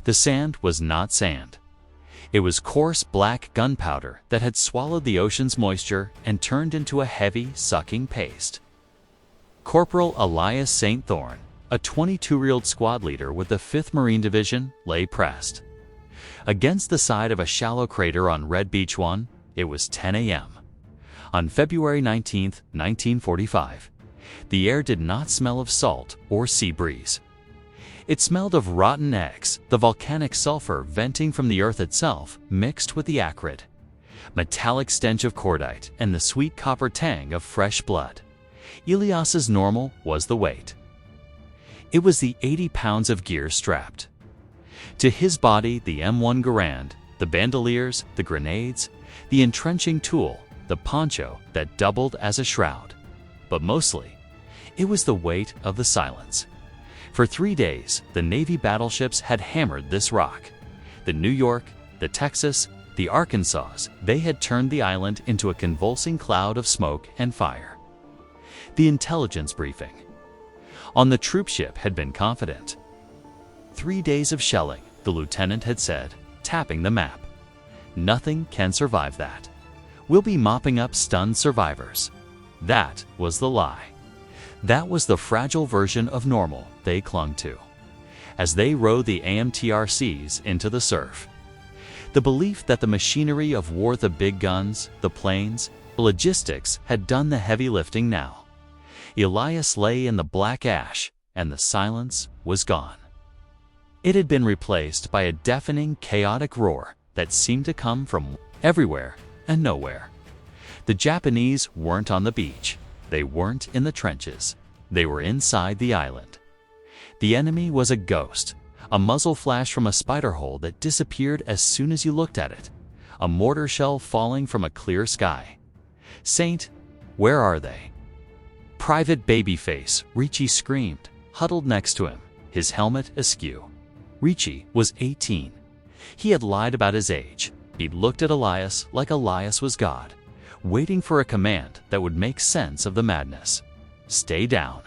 The sand was not sand. It was coarse black gunpowder that had swallowed the ocean's moisture and turned into a heavy, sucking paste. Corporal Elias St. Thorn, a 22-year-old squad leader with the 5th Marine Division, lay pressed. Against the side of a shallow crater on Red Beach 1, it was 10 a.m. On February 19, 1945, the air did not smell of salt or sea breeze. It smelled of rotten eggs, the volcanic sulfur venting from the earth itself mixed with the acrid, metallic stench of cordite and the sweet copper tang of fresh blood. Elias's normal was the weight. It was the 80 pounds of gear strapped. To his body, the M1 Garand, the bandoliers, the grenades, the entrenching tool, the poncho that doubled as a shroud. But mostly, it was the weight of the silence. For 3 days, the Navy battleships had hammered this rock. The New York, the Texas, the Arkansas, they had turned the island into a convulsing cloud of smoke and fire. The intelligence briefing on the troop ship had been confident. 3 days of shelling, the lieutenant had said, tapping the map. Nothing can survive that. We'll be mopping up stunned survivors. That was the lie. That was the fragile version of normal they clung to, as they rode the AMTRCs into the surf. The belief that the machinery of war, the big guns, the planes, the logistics had done the heavy lifting now. Elias lay in the black ash, and the silence was gone. It had been replaced by a deafening, chaotic roar that seemed to come from everywhere and nowhere. The Japanese weren't on the beach. They weren't in the trenches. They were inside the island. The enemy was a ghost, a muzzle flash from a spider hole that disappeared as soon as you looked at it, a mortar shell falling from a clear sky. Saint, where are they? Private Babyface, Ricci screamed, huddled next to him, his helmet askew. Ricci was 18. He had lied about his age. He'd looked at Elias like Elias was God, waiting for a command that would make sense of the madness. Stay down.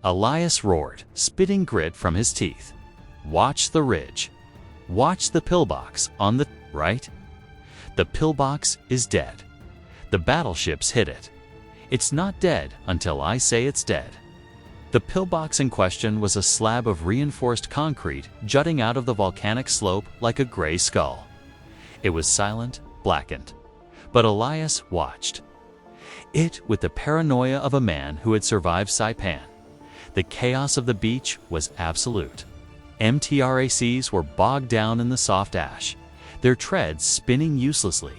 Elias roared, spitting grit from his teeth. Watch the ridge. Watch the pillbox on the right. The pillbox is dead. The battleships hit it. It's not dead until I say it's dead. The pillbox in question was a slab of reinforced concrete jutting out of the volcanic slope like a gray skull. It was silent, blackened. But Elias watched. It, with the paranoia of a man who had survived Saipan. The chaos of the beach was absolute. MTRACs were bogged down in the soft ash, their treads spinning uselessly,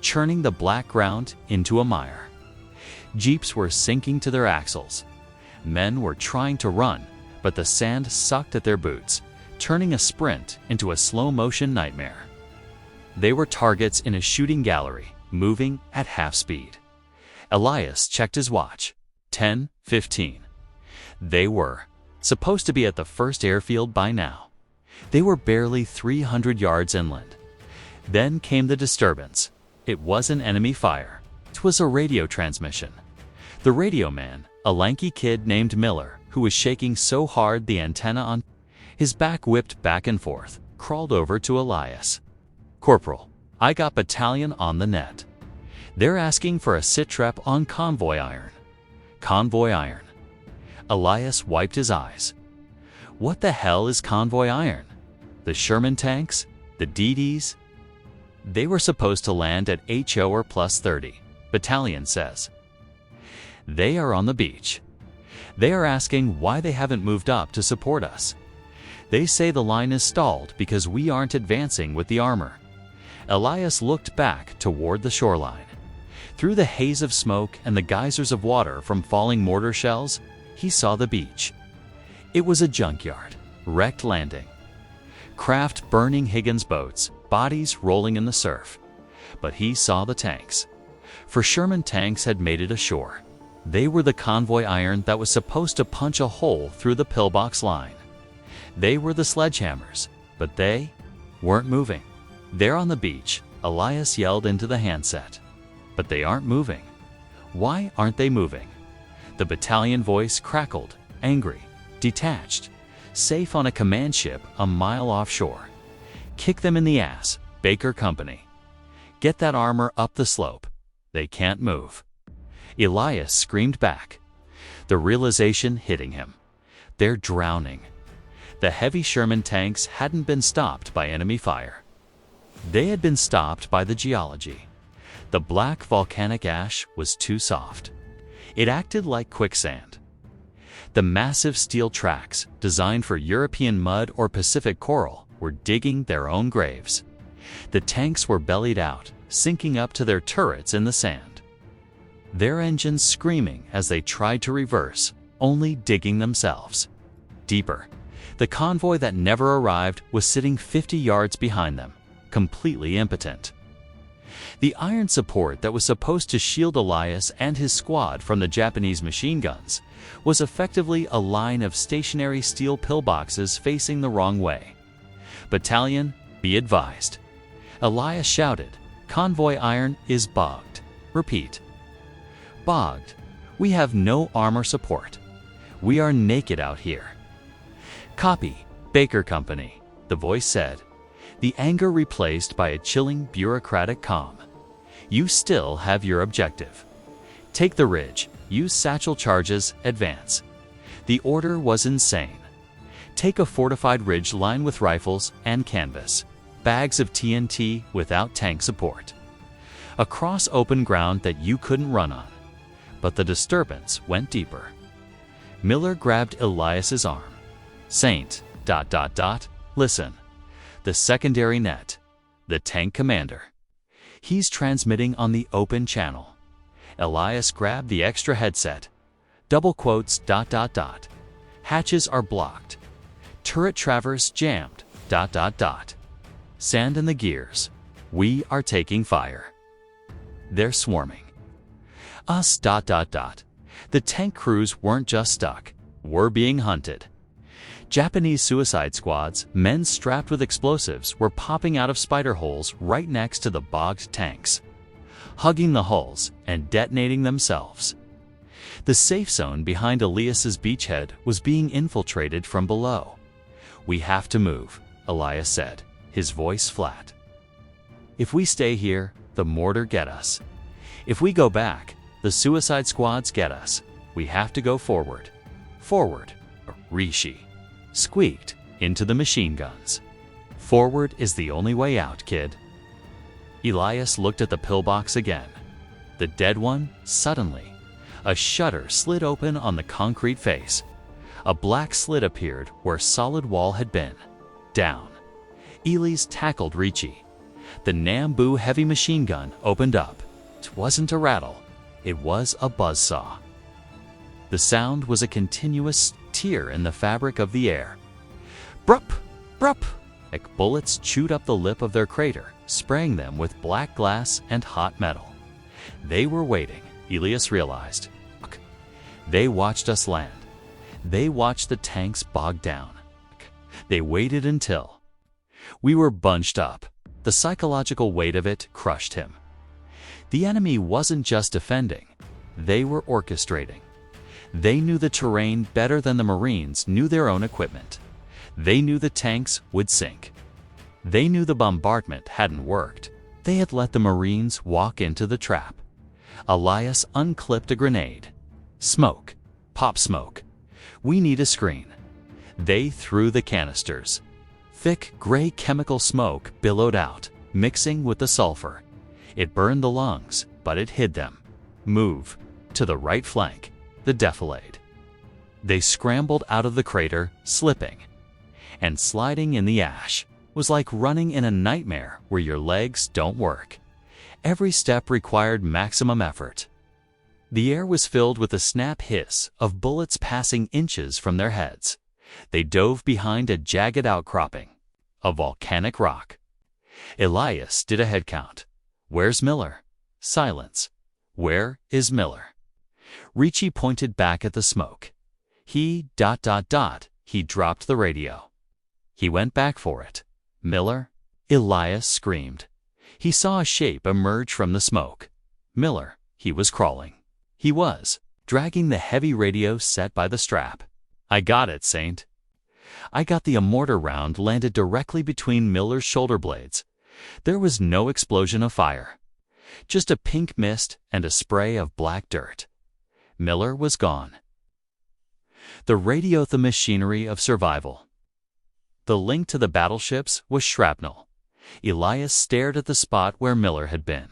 churning the black ground into a mire. Jeeps were sinking to their axles. Men were trying to run, but the sand sucked at their boots, turning a sprint into a slow-motion nightmare. They were targets in a shooting gallery, moving at half speed. Elias checked his watch. 10:15. They were supposed to be at the first airfield by now. They were barely 300 yards inland. Then came the disturbance. It wasn't enemy fire. It was a radio transmission. The radio man, a lanky kid named Miller, who was shaking so hard the antenna on his back whipped back and forth, crawled over to Elias. Corporal, I got battalion on the net. They're asking for a sitrep on convoy iron. Convoy iron. Elias wiped his eyes. What the hell is convoy iron? The Sherman tanks? The DDs? They were supposed to land at HO or plus 30, battalion says. They are on the beach. They are asking why they haven't moved up to support us. They say the line is stalled because we aren't advancing with the armor. Elias looked back toward the shoreline. Through the haze of smoke and the geysers of water from falling mortar shells, he saw the beach. It was a junkyard, wrecked landing. Craft burning Higgins boats, bodies rolling in the surf. But he saw the tanks. For Sherman tanks had made it ashore. They were the convoy iron that was supposed to punch a hole through the pillbox line. They were the sledgehammers, but they weren't moving. There on the beach, Elias yelled into the handset. But they aren't moving. Why aren't they moving? The battalion voice crackled, angry, detached. safe on a command ship a mile offshore. Kick them in the ass, Baker Company. Get that armor up the slope. They can't move. Elias screamed back, the realization hitting him. They're drowning. The heavy Sherman tanks hadn't been stopped by enemy fire. They had been stopped by the geology. The black volcanic ash was too soft. It acted like quicksand. The massive steel tracks, designed for European mud or Pacific coral, were digging their own graves. The tanks were bellied out, sinking up to their turrets in the sand. Their engines screaming as they tried to reverse, only digging themselves deeper. The convoy that never arrived was sitting 50 yards behind them, completely impotent. The iron support that was supposed to shield Elias and his squad from the Japanese machine guns was effectively a line of stationary steel pillboxes facing the wrong way. Battalion, be advised. Elias shouted, convoy iron is bogged. Repeat. Bogged. We have no armor support. We are naked out here. Copy, Baker Company, the voice said, the anger replaced by a chilling bureaucratic calm. You still have your objective. Take the ridge, use satchel charges, advance. The order was insane. Take a fortified ridge line with rifles and canvas, bags of TNT without tank support. Across open ground that you couldn't run on. But the disturbance went deeper. Miller grabbed Elias's arm. Saint, ... listen. The secondary net. The tank commander. He's transmitting on the open channel. Elias grabbed the extra headset. Double quotes ... Hatches are blocked. Turret traverse jammed ... Sand in the gears. We are taking fire. They're swarming. Us ... The tank crews weren't just stuck. We're being hunted. Japanese suicide squads, men strapped with explosives, were popping out of spider holes right next to the bogged tanks, hugging the hulls and detonating themselves. The safe zone behind Elias's beachhead was being infiltrated from below. We have to move, Elias said, his voice flat. If we stay here, the mortar get us. If we go back, the suicide squads get us. We have to go forward. Forward, Rishi squeaked into the machine guns. Forward is the only way out, kid. Elias looked at the pillbox again. The dead one, suddenly. A shutter slid open on the concrete face. A black slit appeared where solid wall had been. Down. Elias tackled Ricci. The Nambu heavy machine gun opened up. It wasn't a rattle. It was a buzzsaw. The sound was a continuous tear in the fabric of the air. Brup! Brup! Like bullets chewed up the lip of their crater, spraying them with black glass and hot metal. They were waiting, Elias realized. They watched us land. They watched the tanks bog down. They waited until we were bunched up. The psychological weight of it crushed him. The enemy wasn't just defending. They were orchestrating. They knew the terrain better than the Marines knew their own equipment. They knew the tanks would sink. They knew the bombardment hadn't worked. They had let the Marines walk into the trap. Elias unclipped a grenade. Smoke. Pop smoke. We need a screen. They threw the canisters. Thick, gray chemical smoke billowed out, mixing with the sulfur. It burned the lungs, but it hid them. Move. To the right flank. The defilade. They scrambled out of the crater, slipping. And sliding in the ash was like running in a nightmare where your legs don't work. Every step required maximum effort. The air was filled with the snap hiss of bullets passing inches from their heads. They dove behind a jagged outcropping, a volcanic rock. Elias did a head count. Where's Miller? Silence. Where is Miller? Ricci pointed back at the smoke. He ... He dropped the radio. He went back for it. Miller? Elias screamed. He saw a shape emerge from the smoke. Miller. He was crawling. He was, dragging the heavy radio set by the strap. I got it, Saint. I got the mortar round landed directly between Miller's shoulder blades. There was no explosion of fire. Just a pink mist and a spray of black dirt. Miller was gone. The radio, the machinery of survival. The link to the battleships was shrapnel. Elias stared at the spot where Miller had been.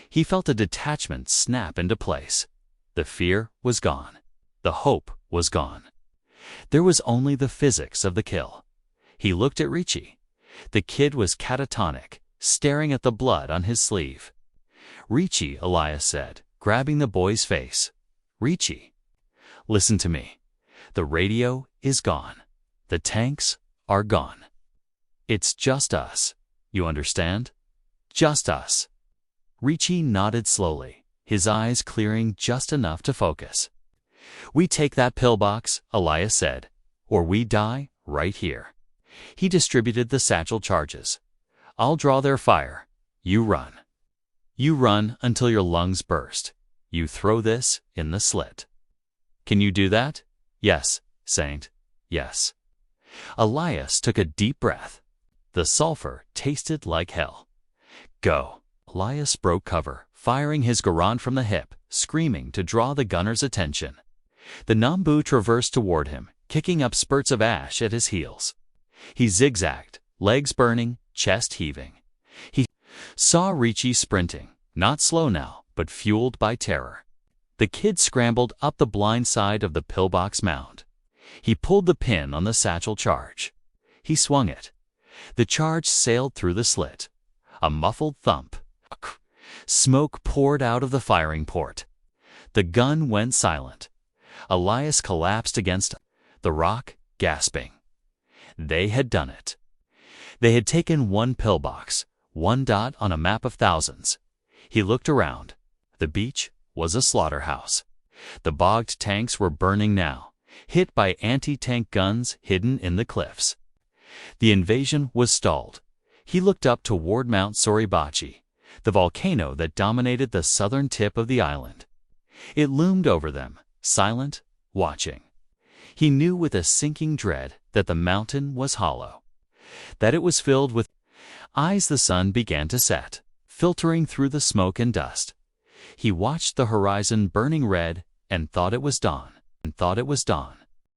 He felt a detachment snap into place. The fear was gone. The hope was gone. There was only the physics of the kill. He looked at Ricci. The kid was catatonic, staring at the blood on his sleeve. "Ricci," Elias said, grabbing the boy's face. "Ricci, listen to me. The radio is gone. The tanks are gone. It's just us. You understand? Just us." Ricci nodded slowly, his eyes clearing just enough to focus. "We take that pillbox," Elias said, "or we die right here." He distributed the satchel charges. "I'll draw their fire. You run. You run until your lungs burst. You throw this in the slit. Can you do that?" "Yes, Saint. Yes." Elias took a deep breath. The sulfur tasted like hell. "Go." Elias broke cover, firing his Garand from the hip, screaming to draw the gunner's attention. The Nambu traversed toward him, kicking up spurts of ash at his heels. He zigzagged, legs burning, chest heaving. He saw Ricci sprinting, not slow now, but fueled by terror. The kid scrambled up the blind side of the pillbox mound. He pulled the pin on the satchel charge. He swung it. The charge sailed through the slit. A muffled thump. Smoke poured out of the firing port. The gun went silent. Elias collapsed against the rock, gasping. They had done it. They had taken one pillbox, one dot on a map of thousands. He looked around. The beach was a slaughterhouse. The bogged tanks were burning now, hit by anti-tank guns hidden in the cliffs. The invasion was stalled. He looked up toward Mount Suribachi, the volcano that dominated the southern tip of the island. It loomed over them, silent, watching. He knew with a sinking dread that the mountain was hollow, that it was filled with eyes. The sun began to set, filtering through the smoke and dust. He watched the horizon burning red and thought it was dawn.